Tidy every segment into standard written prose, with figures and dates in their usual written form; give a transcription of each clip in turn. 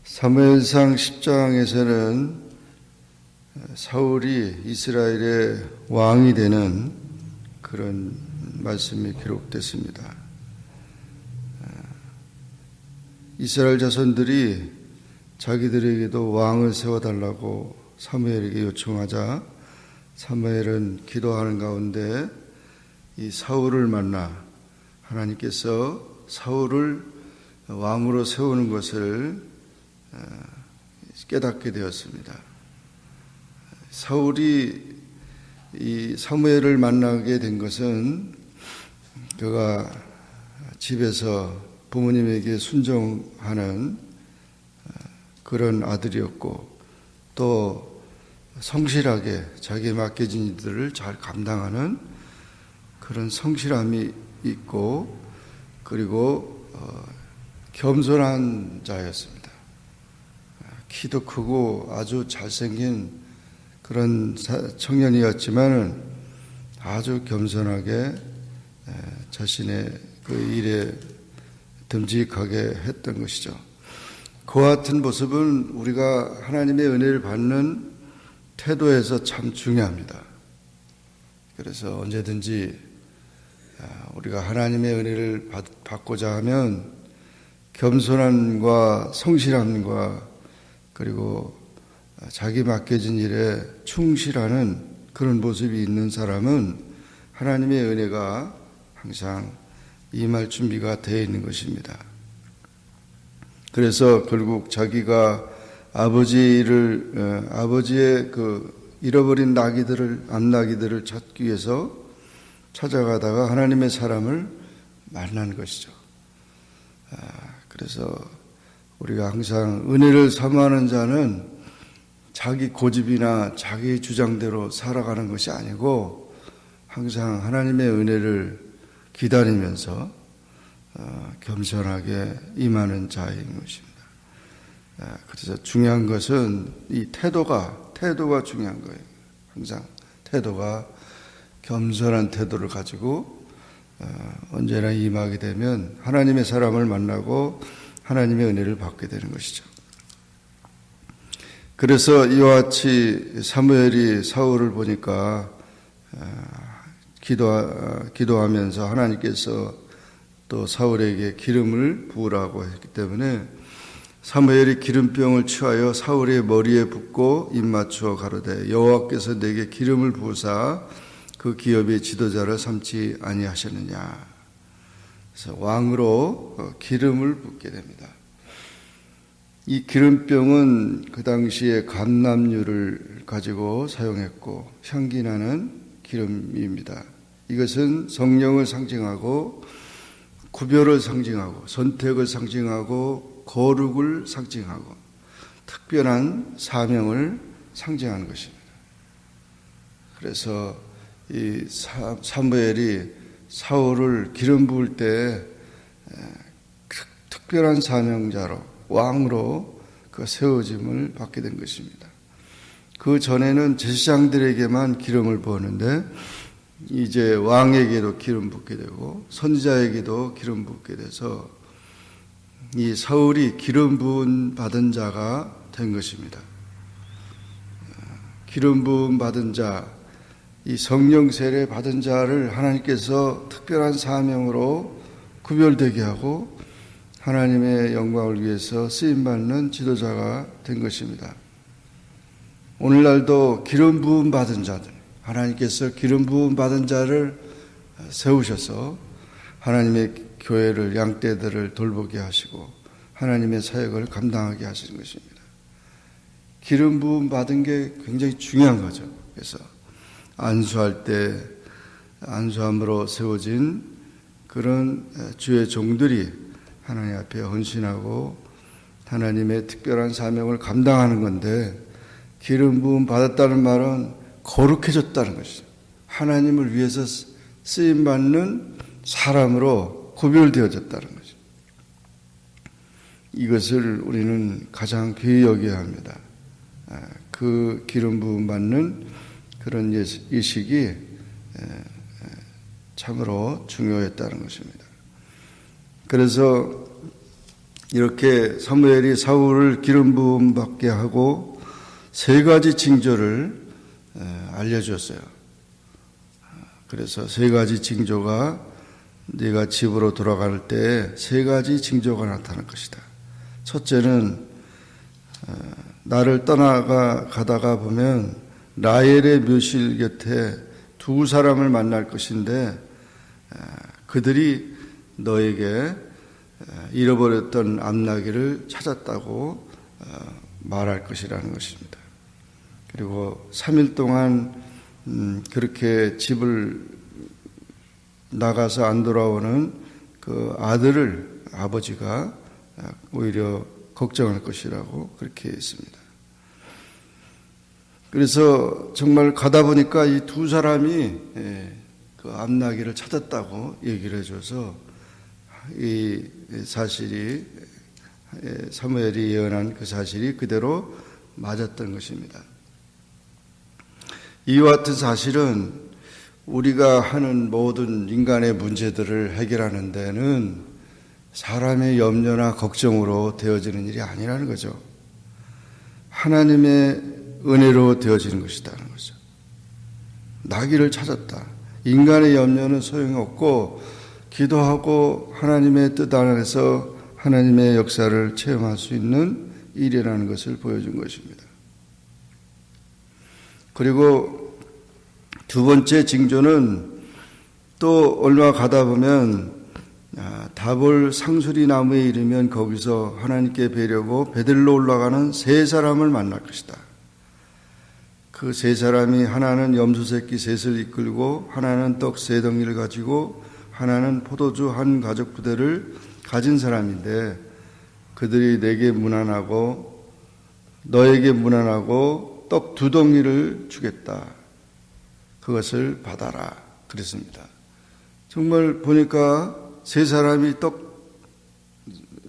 사무엘상 10장에서는 사울이 이스라엘의 왕이 되는 그런 말씀이 기록됐습니다. 이스라엘 자손들이 자기들에게도 왕을 세워달라고 사무엘에게 요청하자 사무엘은 기도하는 가운데 이 사울을 만나 하나님께서 사울을 왕으로 세우는 것을 깨닫게 되었습니다. 사울이 이 사무엘을 만나게 된 것은 그가 집에서 부모님에게 순종하는 그런 아들이었고 또 성실하게 자기에 맡겨진 일들을 잘 감당하는 그런 성실함이 있고 그리고 겸손한 자였습니다. 키도 크고 아주 잘생긴 그런 청년이었지만은 아주 겸손하게 자신의 그 일에 듬직하게 했던 것이죠. 그와 같은 모습은 우리가 하나님의 은혜를 받는 태도에서 참 중요합니다. 그래서 언제든지 우리가 하나님의 은혜를 받고자 하면 겸손함과 성실함과 그리고 자기 맡겨진 일에 충실하는 그런 모습이 있는 사람은 하나님의 은혜가 항상 임할 준비가 되어 있는 것입니다. 그래서 결국 자기가 아버지의 그 잃어버린 암나귀들을 찾기 위해서 찾아가다가 하나님의 사람을 만난 것이죠. 그래서 우리가 항상 은혜를 사모하는 자는 자기 고집이나 자기 주장대로 살아가는 것이 아니고 항상 하나님의 은혜를 기다리면서 겸손하게 임하는 자인 것입니다. 그래서 중요한 것은 이 태도가 중요한 거예요. 항상 태도가 겸손한 태도를 가지고 언제나 임하게 되면 하나님의 사람을 만나고 하나님의 은혜를 받게 되는 것이죠. 그래서 이와 같이 사무엘이 사울을 보니까 기도하면서 하나님께서 또 사울에게 기름을 부으라고 했기 때문에 사무엘이 기름병을 취하여 사울의 머리에 붓고 입 맞추어 가로되 여호와께서 내게 기름을 부으사 그 기업의 지도자를 삼지 아니하셨느냐. 그래서 왕으로 기름을 붓게 됩니다. 이 기름병은 그 당시에 감람유를 가지고 사용했고 향기나는 기름입니다. 이것은 성령을 상징하고 구별을 상징하고 선택을 상징하고 거룩을 상징하고 특별한 사명을 상징하는 것입니다. 그래서 이 사무엘이 사울을 기름 부을 때 특별한 사명자로 왕으로 그 세워짐을 받게 된 것입니다. 그 전에는 제사장들에게만 기름을 부었는데 이제 왕에게도 기름 붓게 되고 선지자에게도 기름 붓게 돼서 이 사울이 기름 부음 받은 자가 된 것입니다. 기름 부음 받은 자, 이 성령 세례 받은 자를 하나님께서 특별한 사명으로 구별되게 하고 하나님의 영광을 위해서 쓰임받는 지도자가 된 것입니다. 오늘날도 기름 부음 받은 자들, 하나님께서 기름 부음 받은 자를 세우셔서 하나님의 교회를 양떼들을 돌보게 하시고 하나님의 사역을 감당하게 하시는 것입니다. 기름 부음 받은 게 굉장히 중요한 거죠. 그래서 안수할 때 안수함으로 세워진 그런 주의 종들이 하나님 앞에 헌신하고 하나님의 특별한 사명을 감당하는 건데 기름 부음 받았다는 말은 거룩해졌다는 것이죠. 하나님을 위해서 쓰임받는 사람으로 구별되어졌다는 거죠. 이것을 우리는 가장 귀히 여겨야 합니다. 그 기름 부음 받는 그런 의식이 참으로 중요했다는 것입니다. 그래서 이렇게 사무엘이 사울을 기름 부음 받게 하고 세 가지 징조를 알려줬어요. 그래서 세 가지 징조가 네가 집으로 돌아갈 때 세 가지 징조가 나타날 것이다. 첫째는 나를 가다가 보면 라헬의 묘실 곁에 두 사람을 만날 것인데 그들이 너에게 잃어버렸던 암나귀를 찾았다고 말할 것이라는 것입니다. 그리고 3일 동안 그렇게 집을 나가서 안 돌아오는 그 아들을 아버지가 오히려 걱정할 것이라고 그렇게 했습니다. 그래서 정말 가다 보니까 이 두 사람이 그 암나귀를 찾았다고 얘기를 해줘서 이 사실이 사무엘이 예언한 그 사실이 그대로 맞았던 것입니다. 이와 같은 사실은 우리가 하는 모든 인간의 문제들을 해결하는 데는 사람의 염려나 걱정으로 되어지는 일이 아니라는 거죠. 하나님의 은혜로 되어지는 것이라는 거죠. 나귀를 찾았다. 인간의 염려는 소용없고 기도하고 하나님의 뜻 안에서 하나님의 역사를 체험할 수 있는 일이라는 것을 보여준 것입니다. 그리고 두 번째 징조는 또 얼마 가다 보면 다볼 상수리 나무에 이르면 거기서 하나님께 뵈려고 베들로 올라가는 세 사람을 만날 것이다. 그 세 사람이 하나는 염소 새끼 셋을 이끌고 하나는 떡 세 덩이를 가지고 하나는 포도주 한 가죽 부대를 가진 사람인데 그들이 너에게 문안하고 떡 두 덩이를 주겠다. 그것을 받아라. 그랬습니다. 정말 보니까 세 사람이 떡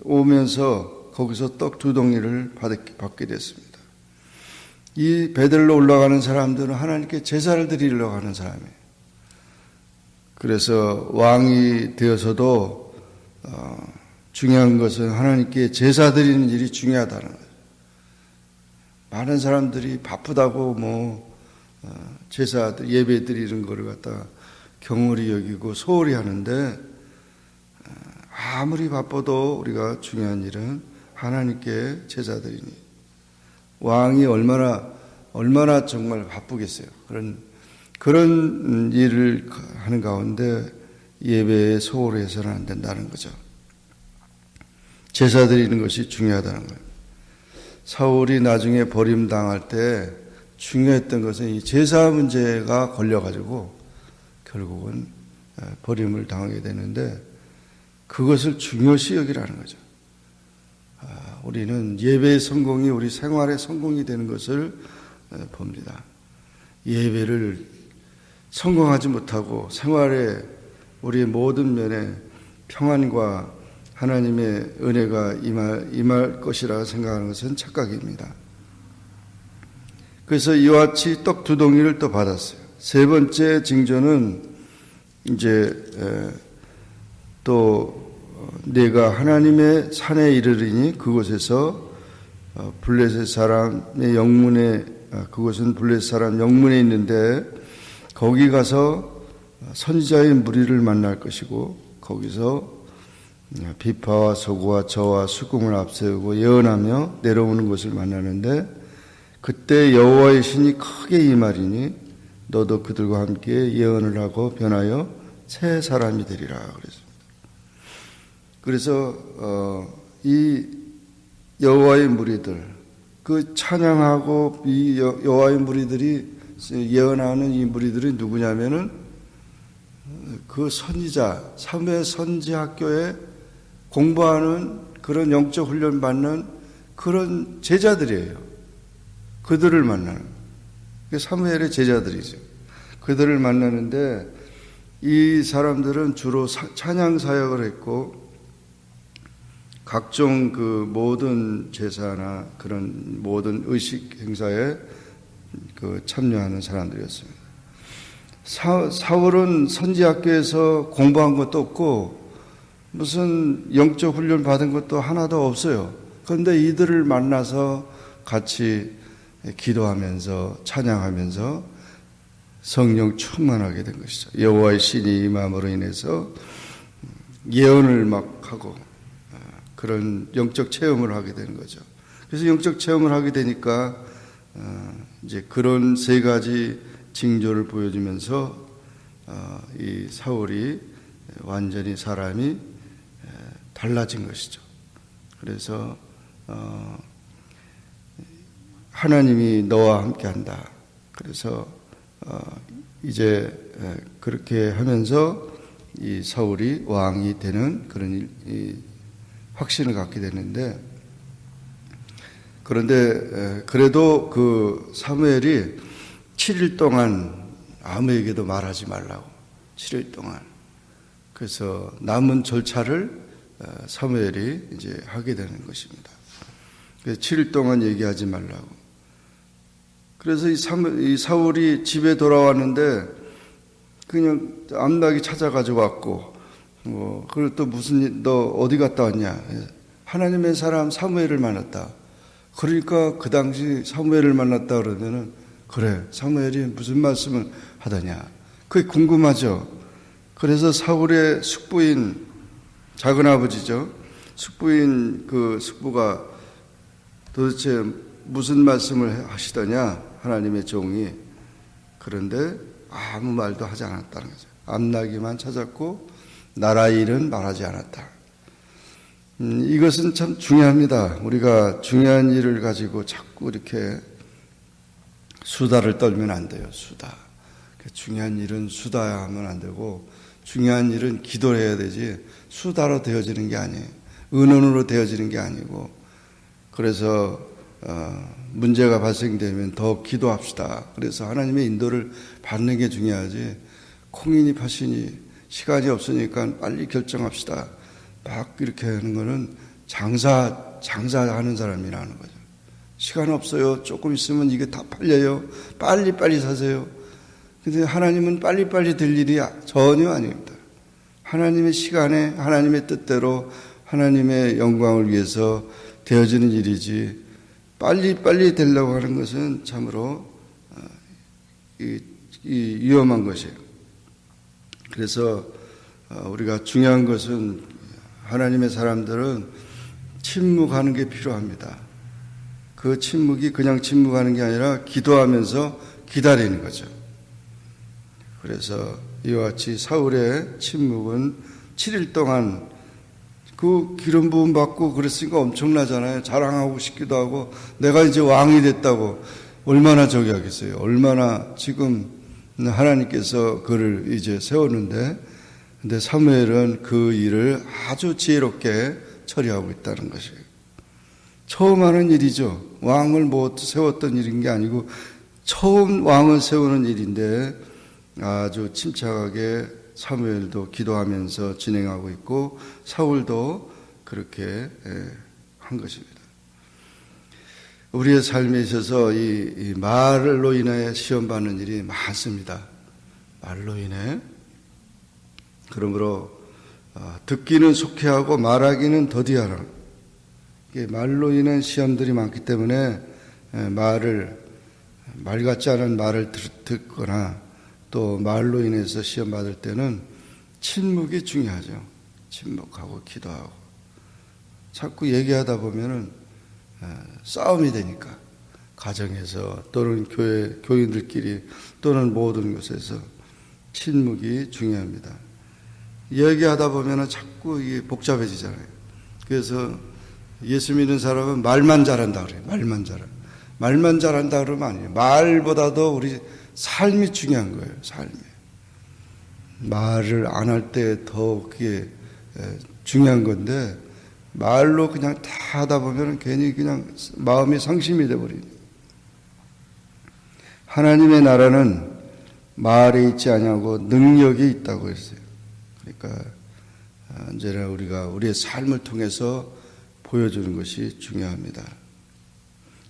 오면서 거기서 떡 두 덩이를 받게 됐습니다. 이 베들로 올라가는 사람들은 하나님께 제사를 드리려고 하는 사람이에요. 그래서 왕이 되어서도 중요한 것은 하나님께 제사 드리는 일이 중요하다는 거예요. 많은 사람들이 바쁘다고 제사 예배 드리는 거를 갖다 경홀히 여기고 소홀히 하는데 아무리 바빠도 우리가 중요한 일은 하나님께 제사 드리니 왕이 얼마나 정말 바쁘겠어요. 그런 일을 하는 가운데 예배에 소홀히 해서는 안 된다는 거죠. 제사 드리는 것이 중요하다는 거예요. 사울이 나중에 버림당할 때 중요했던 것은 이 제사 문제가 걸려가지고 결국은 버림을 당하게 되는데 그것을 중요시 여기라는 거죠. 우리는 예배의 성공이 우리 생활의 성공이 되는 것을 봅니다. 예배를 성공하지 못하고 생활에 우리의 모든 면에 평안과 하나님의 은혜가 임할 것이라 생각하는 것은 착각입니다. 그래서 이와 같이 떡 두 덩이를 또 받았어요. 세 번째 징조는 이제 또 내가 하나님의 산에 이르리니 그곳에서 블레셋 사람의 영문에 그곳은 블레셋 사람 영문에 있는데 거기 가서 선지자의 무리를 만날 것이고 거기서 비파와 소고와 저와 수금을 앞세우고 예언하며 내려오는 것을 만나는데 그때 여호와의 신이 크게 임하리니 너도 그들과 함께 예언을 하고 변하여 새 사람이 되리라 그랬습니다. 그래서 이 여호와의 무리들 그 찬양하고 이 여호와의 무리들이 예언하는 이 무리들이 누구냐면은 그 선지자 사무엘 선지학교에 공부하는 그런 영적 훈련 받는 그런 제자들이에요. 그들을 만나는 사무엘의 제자들이죠. 그들을 만나는데 이 사람들은 주로 찬양 사역을 했고 각종 그 모든 제사나 그런 모든 의식 행사에 그 참여하는 사람들이었습니다. 사울은 선지학교에서 공부한 것도 없고 무슨 영적 훈련 받은 것도 하나도 없어요. 그런데 이들을 만나서 같이 기도하면서 찬양하면서 성령 충만하게 된 것이죠. 여호와의 신이 임함으로 인해서 예언을 막 하고 그런 영적 체험을 하게 되는 거죠. 그래서 영적 체험을 하게 되니까 이제 그런 세 가지 징조를 보여주면서 이 사울이 완전히 사람이 달라진 것이죠. 그래서 하나님이 너와 함께한다. 그래서 이제 그렇게 하면서 이 사울이 왕이 되는 그런 확신을 갖게 됐는데, 그런데 그래도 그 사무엘이 7일 동안 아무에게도 말하지 말라고, 7일 동안. 그래서 남은 절차를 사무엘이 이제 하게 되는 것입니다. 그래서 7일 동안 얘기하지 말라고. 그래서 이 사울이 집에 돌아왔는데 그냥 암낙이 찾아가지고 왔고, 그리고 또 무슨 너 어디 갔다 왔냐? 하나님의 사람 사무엘을 만났다. 그러니까 그 당시 사무엘을 만났다 그러면은 그래, 사무엘이 무슨 말씀을 하더냐? 그게 궁금하죠. 그래서 사울의 숙부인, 작은아버지죠. 숙부인 그 숙부가 도대체 무슨 말씀을 하시더냐? 하나님의 종이. 그런데 아무 말도 하지 않았다는 거죠. 암나기만 찾았고 나라 일은 말하지 않았다. 이것은 참 중요합니다. 우리가 중요한 일을 가지고 자꾸 이렇게 수다를 떨면 안 돼요. 수다. 중요한 일은 수다야 하면 안 되고, 중요한 일은 기도를 해야 되지 수다로 되어지는 게 아니에요. 은언으로 되어지는 게 아니고. 그래서 문제가 발생되면 더 기도합시다. 그래서 하나님의 인도를 받는 게 중요하지, 콩이니 파시니 시간이 없으니까 빨리 결정합시다 막 이렇게 하는 거는 장사하는 사람이라는 거죠. 시간 없어요. 조금 있으면 이게 다 팔려요. 빨리 사세요. 근데 하나님은 빨리 될 일이 전혀 아닙니다. 하나님의 시간에 하나님의 뜻대로 하나님의 영광을 위해서 되어지는 일이지, 빨리 되려고 하는 것은 참으로 위험한 것이에요. 그래서 우리가 중요한 것은 하나님의 사람들은 침묵하는 게 필요합니다. 그 침묵이 그냥 침묵하는 게 아니라 기도하면서 기다리는 거죠. 그래서 이와 같이 사울의 침묵은 7일 동안 그 기름 부음 받고 그랬으니까 엄청나잖아요. 자랑하고 싶기도 하고, 내가 이제 왕이 됐다고. 얼마나 저기 하겠어요. 얼마나 지금 하나님께서 그를 이제 세웠는데, 근데 사무엘은 그 일을 아주 지혜롭게 처리하고 있다는 것이에요. 처음 하는 일이죠. 왕을 뭐 세웠던 일인 게 아니고 처음 왕을 세우는 일인데 아주 침착하게 사무엘도 기도하면서 진행하고 있고, 사울도 그렇게 한 것입니다. 우리의 삶에 있어서 이 말로 인해 시험받는 일이 많습니다. 말로 인해. 그러므로 듣기는 속히하고 말하기는 더디하라. 말로 인한 시험들이 많기 때문에 말 같지 않은 말을 듣거나 또 말로 인해서 시험 받을 때는 침묵이 중요하죠. 침묵하고 기도하고. 자꾸 얘기하다 보면은 싸움이 되니까, 가정에서 또는 교인들끼리 또는 모든 곳에서 침묵이 중요합니다. 얘기하다 보면은 자꾸 이게 복잡해지잖아요. 그래서 예수 믿는 사람은 말만 잘한다 그래요. 말만 잘한다 그러면 아니에요. 말보다도 우리 삶이 중요한 거예요. 삶이. 말을 안 할 때 더 그게 중요한 건데, 말로 그냥 다 하다 보면 괜히 그냥 마음이 상심이 돼버리네. 하나님의 나라는 말에 있지 아니하고 능력이 있다고 했어요. 그러니까 언제나 우리가 우리의 삶을 통해서 보여주는 것이 중요합니다.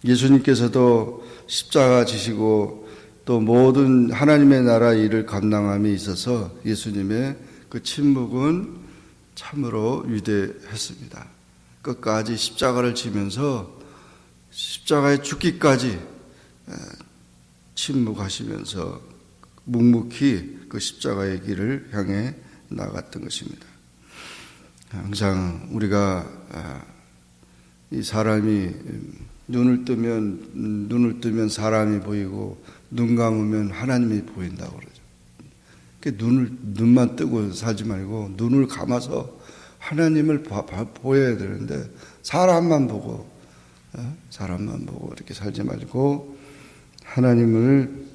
예수님께서도 십자가 지시고 또 모든 하나님의 나라 일을 감당함에 있어서 예수님의 그 침묵은 참으로 위대했습니다. 끝까지 십자가를 지면서 십자가에 죽기까지 침묵하시면서 묵묵히 그 십자가의 길을 향해 나갔던 것입니다. 항상 우리가 이 사람이 눈을 뜨면 사람이 보이고 눈 감으면 하나님이 보인다고 그러죠. 눈만 뜨고 살지 말고 눈을 감아서 하나님을 보여야 되는데 사람만 보고 이렇게 살지 말고 하나님을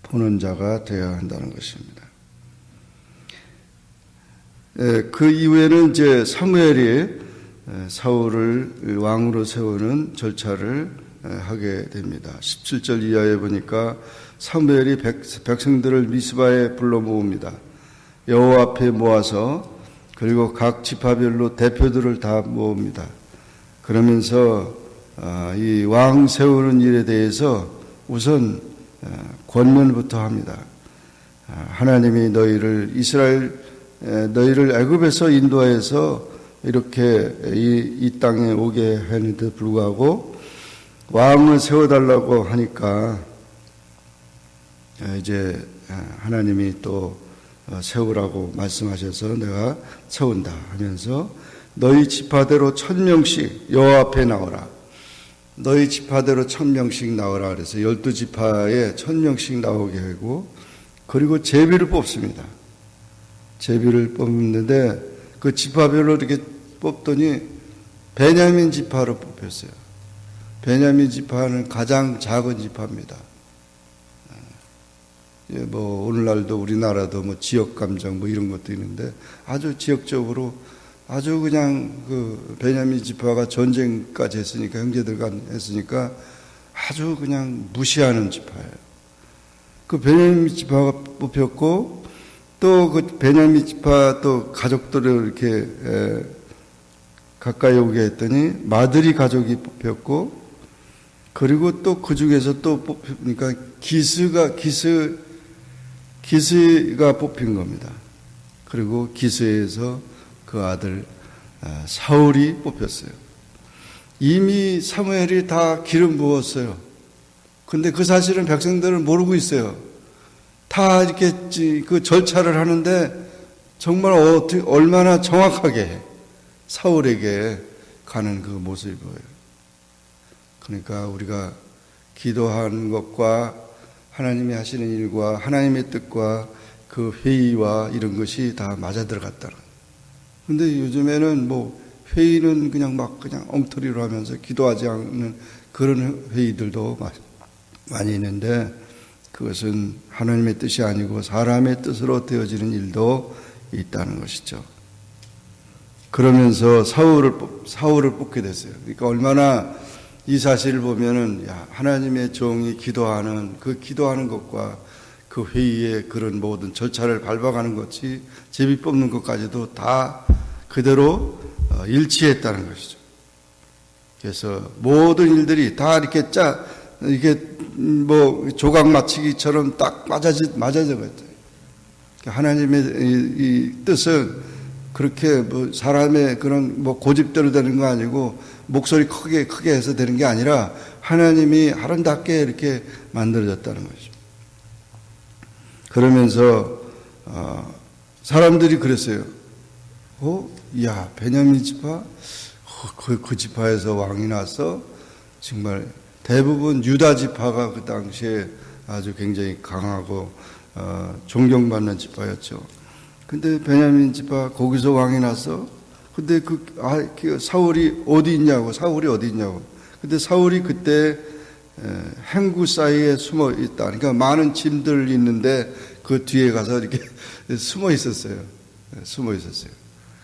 보는 자가 되어야 한다는 것입니다. 그 이후에는 이제 사무엘이 사울을 왕으로 세우는 절차를 하게 됩니다. 17절 이하에 보니까 사무엘이 백성들을 미스바에 불러 모읍니다. 여호와 앞에 모아서 그리고 각 지파별로 대표들을 다 모읍니다. 그러면서 이 왕 세우는 일에 대해서 우선 권면부터 합니다. 하나님이 너희를 애굽에서 인도하여서 이렇게 이 땅에 오게 했는데도 불구하고 왕을 세워달라고 하니까 이제 하나님이 또 세우라고 말씀하셔서 내가 세운다 하면서 너희 지파대로 1000명씩 여호와 앞에 나오라. 너희 지파대로 1000명씩 나오라. 그래서 12지파에 1000명씩 나오게 하고 그리고 제비를 뽑습니다. 제비를 뽑는데 그 지파별로 이렇게 뽑더니 베냐민 지파로 뽑혔어요. 베냐민 지파는 가장 작은 지파입니다. 뭐 오늘날도 우리나라도 뭐 지역 감정 뭐 이런 것도 있는데 아주 지역적으로 아주 그냥 그 베냐민 지파가 전쟁까지 했으니까 형제들과 했으니까 아주 그냥 무시하는 지파예요. 그 베냐민 지파가 뽑혔고 또 그 베냐민 지파 또 가족들을 이렇게 가까이 오게 했더니 마드리 가족이 뽑혔고 그리고 또 그 중에서 또 뽑히니까 기스가 뽑힌 겁니다. 그리고 기스에서 그 아들 사울이 뽑혔어요. 이미 사무엘이 다 기름 부었어요. 근데 그 사실은 백성들은 모르고 있어요. 다 이렇게 그 절차를 하는데 정말 얼마나 정확하게 사울에게 가는 그 모습이 보여요. 그러니까 우리가 기도하는 것과 하나님이 하시는 일과 하나님의 뜻과 그 회의와 이런 것이 다 맞아 들어갔다는 거예요. 근데 요즘에는 뭐 회의는 그냥 엉터리로 하면서 기도하지 않는 그런 회의들도 많이 있는데 그것은 하나님의 뜻이 아니고 사람의 뜻으로 되어지는 일도 있다는 것이죠. 그러면서 사울을 뽑게 됐어요. 그러니까 얼마나 이 사실을 보면은 하나님의 종이 기도하는 것과 그 회의의 그런 모든 절차를 밟아가는 것이 제비 뽑는 것까지도 다 그대로 일치했다는 것이죠. 그래서 모든 일들이 다 이게 뭐 조각 맞추기처럼 딱 맞아져 있어요. 하나님의 이 뜻은 그렇게 뭐 사람의 그런 뭐 고집대로 되는 거 아니고 목소리 크게 해서 되는 게 아니라 하나님이 아름답게 이렇게 만들어졌다는 것이죠. 그러면서 사람들이 그랬어요. 베냐민 지파 그 지파에서 왕이 나서 정말 대부분 유다 지파가 그 당시에 아주 굉장히 강하고 존경받는 지파였죠. 근데 베냐민 지파 거기서 왕이 나서 근데 그 사울이 어디 있냐고. 근데 사울이 그때 행구 사이에 숨어 있다. 그러니까 많은 짐들 있는데 그 뒤에 가서 이렇게 숨어 있었어요.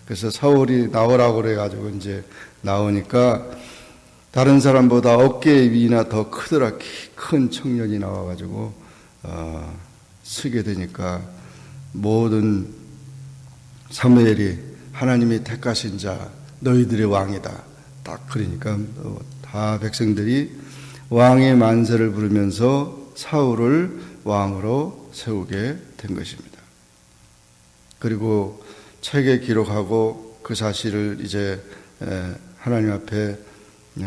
그래서 사울이 나오라고 그래가지고 이제 나오니까 다른 사람보다 어깨 위나 더 크더라. 키 큰 청년이 나와가지고 서게 되니까 모든 사무엘이 하나님이 택하신 자 너희들의 왕이다. 딱 그러니까 다 백성들이 왕의 만세를 부르면서 사울을 왕으로 세우게 된 것입니다. 그리고 책에 기록하고 그 사실을 이제 하나님 앞에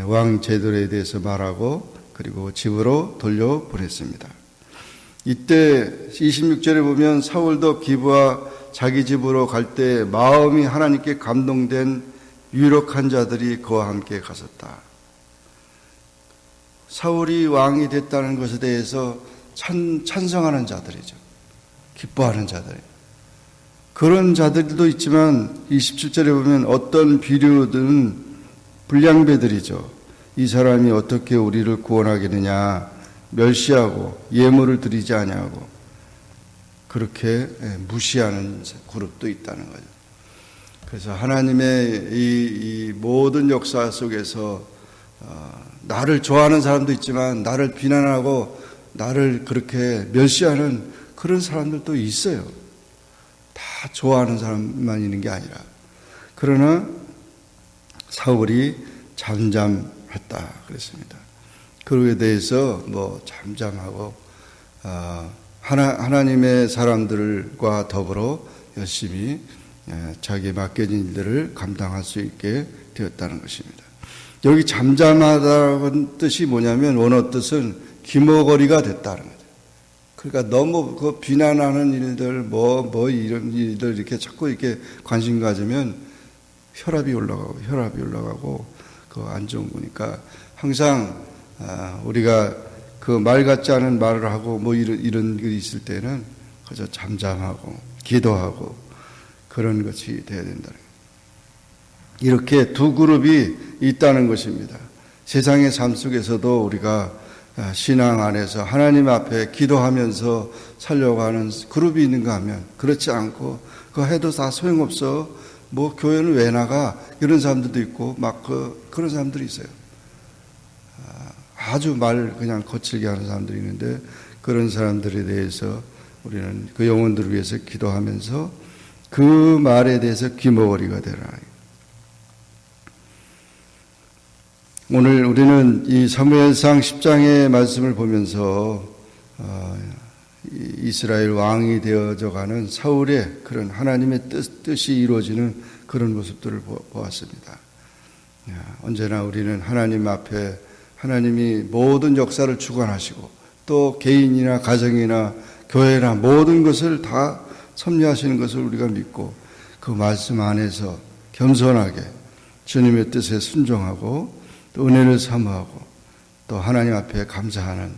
왕 제도에 대해서 말하고 그리고 집으로 돌려보냈습니다. 이때 26절에 보면 사울도 기브와 자기 집으로 갈 때 마음이 하나님께 감동된 유력한 자들이 그와 함께 갔었다. 사울이 왕이 됐다는 것에 대해서 찬성하는 자들이죠. 기뻐하는 자들. 그런 자들도 있지만 27절에 보면 어떤 비류든 불량배들이죠. 이 사람이 어떻게 우리를 구원하겠느냐 멸시하고 예물을 드리지 아니하고 그렇게 무시하는 그룹도 있다는 거죠. 그래서 하나님의 이 모든 역사 속에서 나를 좋아하는 사람도 있지만 나를 비난하고 나를 그렇게 멸시하는 그런 사람들도 있어요. 다 좋아하는 사람만 있는 게 아니라. 그러나 사울이 잠잠했다 그랬습니다. 그에 대해서 잠잠하고 하나님의 사람들과 더불어 열심히 자기에 맡겨진 일들을 감당할 수 있게 되었다는 것입니다. 여기 잠잠하다는 뜻이 뭐냐면 원어 뜻은 기머거리가 됐다는 거죠. 그러니까 너무 그 비난하는 일들 이런 일들 이렇게 자꾸 이렇게 관심 가지면 혈압이 올라가고 그거 안 좋은 거니까 항상 우리가 그 말 같지 않은 말을 하고 이런 게 있을 때는 그저 잠잠하고 기도하고 그런 것이 돼야 된다. 이렇게 두 그룹이 있다는 것입니다. 세상의 삶 속에서도 우리가 신앙 안에서 하나님 앞에 기도하면서 살려고 하는 그룹이 있는가 하면 그렇지 않고 그거 해도 다 소용없어. 교회는 왜 나가? 이런 사람들도 있고 그런 사람들이 있어요. 아주 말 그냥 거칠게 하는 사람들이 있는데 그런 사람들에 대해서 우리는 그 영혼들을 위해서 기도하면서 그 말에 대해서 귀머거리가 되라. 오늘 우리는 이 사무엘상 10장의 말씀을 보면서 이스라엘 왕이 되어져 가는 사울의 그런 하나님의 뜻이 이루어지는 그런 모습들을 보았습니다. 언제나 우리는 하나님 앞에 하나님이 모든 역사를 주관하시고 또 개인이나 가정이나 교회나 모든 것을 다 섭리하시는 것을 우리가 믿고 그 말씀 안에서 겸손하게 주님의 뜻에 순종하고 또 은혜를 사모하고 또 하나님 앞에 감사하는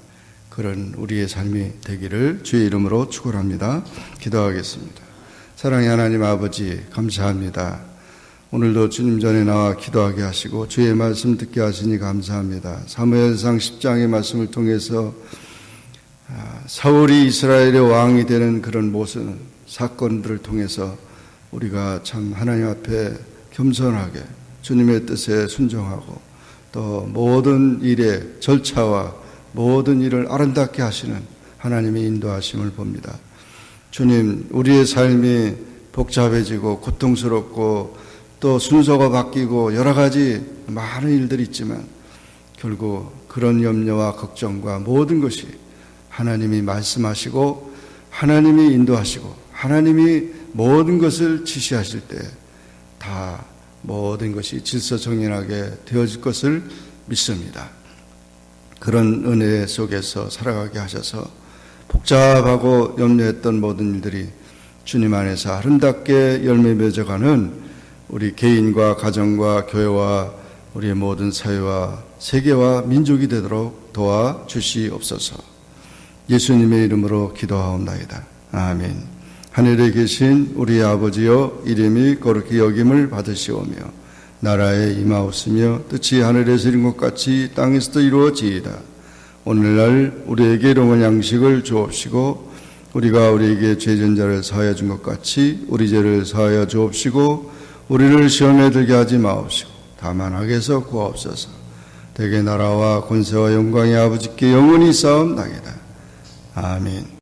그런 우리의 삶이 되기를 주의 이름으로 축원합니다. 기도하겠습니다. 사랑의 하나님 아버지 감사합니다. 오늘도 주님 전에 나와 기도하게 하시고 주의 말씀 듣게 하시니 감사합니다. 사무엘상 10장의 말씀을 통해서 사울이 이스라엘의 왕이 되는 그런 모습 사건들을 통해서 우리가 참 하나님 앞에 겸손하게 주님의 뜻에 순종하고 또 모든 일의 절차와 모든 일을 아름답게 하시는 하나님의 인도하심을 봅니다. 주님, 우리의 삶이 복잡해지고 고통스럽고 또 순서가 바뀌고 여러 가지 많은 일들이 있지만 결국 그런 염려와 걱정과 모든 것이 하나님이 말씀하시고 하나님이 인도하시고 하나님이 모든 것을 지시하실 때 다 모든 것이 질서정연하게 되어질 것을 믿습니다. 그런 은혜 속에서 살아가게 하셔서 복잡하고 염려했던 모든 일들이 주님 안에서 아름답게 열매 맺어가는 우리 개인과 가정과 교회와 우리의 모든 사회와 세계와 민족이 되도록 도와주시옵소서. 예수님의 이름으로 기도하옵나이다. 아멘. 하늘에 계신 우리 아버지여 이름이 거룩히 여김을 받으시오며 나라에 임하옵으며 뜻이 하늘에서 이룬 것 같이 땅에서도 이루어지이다. 오늘날 우리에게 일용할 양식을 주옵시고 우리가 우리에게 죄진 자를 사하여 준 것 같이 우리 죄를 사하여 주옵시고 우리를 시험에 들게 하지 마옵시고 다만 악에서 구하옵소서. 대개 나라와 권세와 영광이 아버지께 영원히 싸움나이다. 아멘.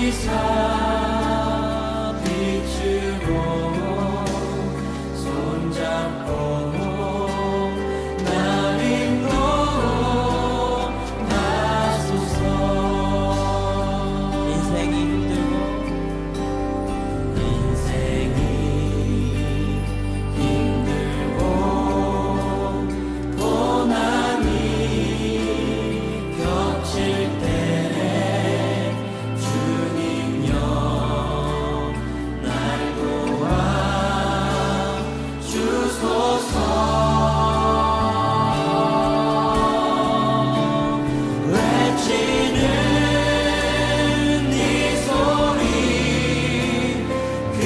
이시사 빛으로 손잡고 날 인도하소서. 인생이 힘들고 고난이 겹칠 때 주님여 날 도와 주소서. 외치는 이 소리 귀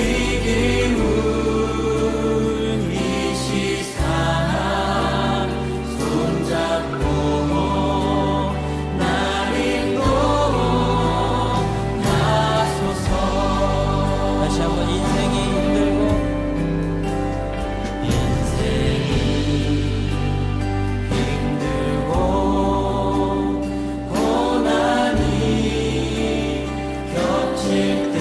기울이시사 손잡고 날 인도하소서. 다시 한번 인생이 힘들고 고난이 겹칠 때